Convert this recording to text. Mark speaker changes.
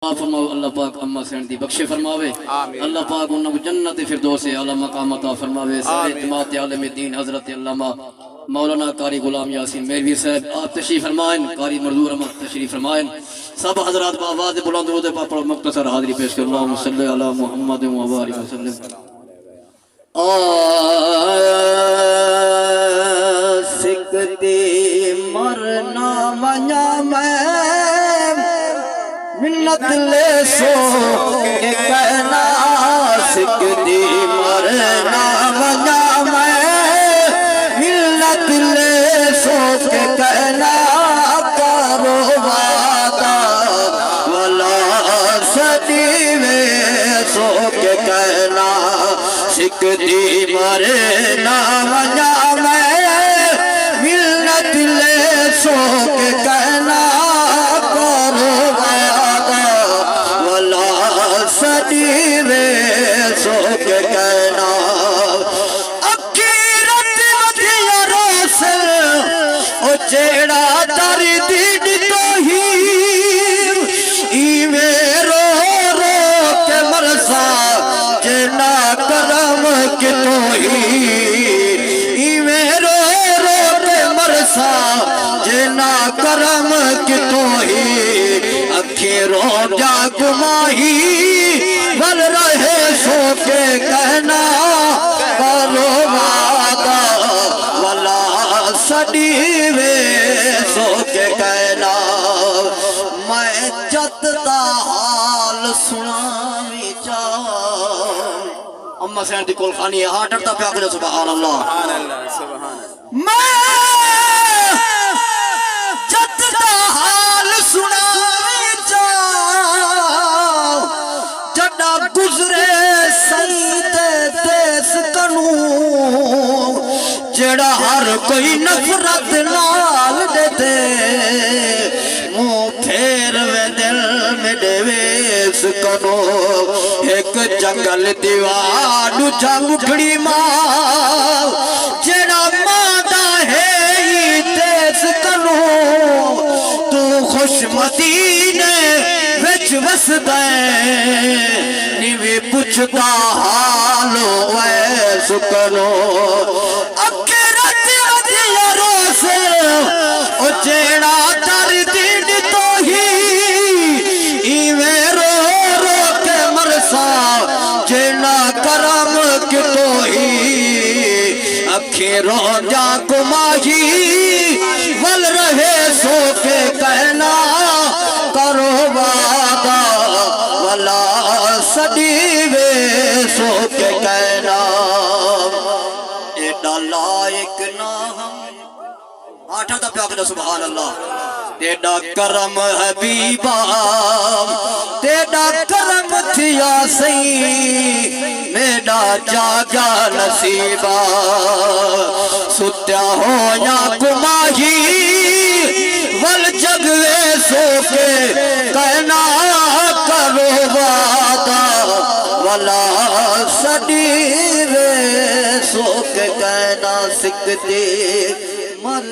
Speaker 1: فرماؤ اللہ پاک اما سین دی بخشے فرماوے اللہ پاک انہوں کو جنت فردوس اعلی مقام عطا فرماوے سارے جماعت عالم دین حضرت علامہ مولانا قاری غلام یاسین میروی صاحب آپ تشریف فرمائیں، قاری مردور احمد تشریف فرمائیں، سب حضرات بآواز بلند درود پاک پڑھ مختصر حاضری پیش کر اللہم صلی علی محمد و بارک وسلم۔ سکتی مرنا ونیا میں منت لے سو کے کہنا، سکتی مرنا ونیا میں منت لے سو کے کہنا، کرو وعدہ ولا صدی میں سو کے کہنا، سکتی مرنا ونیا میں منت لے سو کے کہنا، سو کے کہنا، اکیرت ودیا روسل او جیڑا در دید توہیر، ایویں رو رو کے مرسا جنا کرم کی توہیر، ایویں رو رو کے مرسا جنا کرم کی توہیر، اکھیں رو جا گماہی بل رہے سو کے کہنا، کرو وعدہ ولا صدی میں سو کے کہنا، میں جد دا حال سناوی چاہوں۔ اما سین دی کول خانی ہے، ہاں ڈرتا پیا کرے سبحان اللہ، میں جد دا حال سناوی چاہوں، جڑا گزرے سید دیس کنوں، جڑا ہر کوئی نفرت نال دے دے، منہ پھیر وے دل میں دے ویس کنوں، ایک جنگل دیوار ڈوچا مکھڑی ماں، جڑا مادا ہے ہی دیس کنوں، تو خوش مدینے وچ وسدے، نیوی پوچھتا حالو اے سکنو، اکیرت ودیا روسل او جیڑا در دید توہیر، ایویں رو رو کے مرسا جنا کرم کی توہیر، اکھیں رو جا گماہی ول رہے سو کے کہنا، کرو وعدہ ولا صدی میں سو کے کہنا، ایڈا لائق نہ ہم، آٹھا دا پیاکدہ سبحان اللہ، تیڈا کرم حبیبہ تیڈا کرم تھیا سی، میڈا جاگا نصیبہ، ستیا ہو یا گماہی ول جگوے سو کے کہنا، کرو وعدہ ولا صدی میں سو کے کہنا، سکتی مر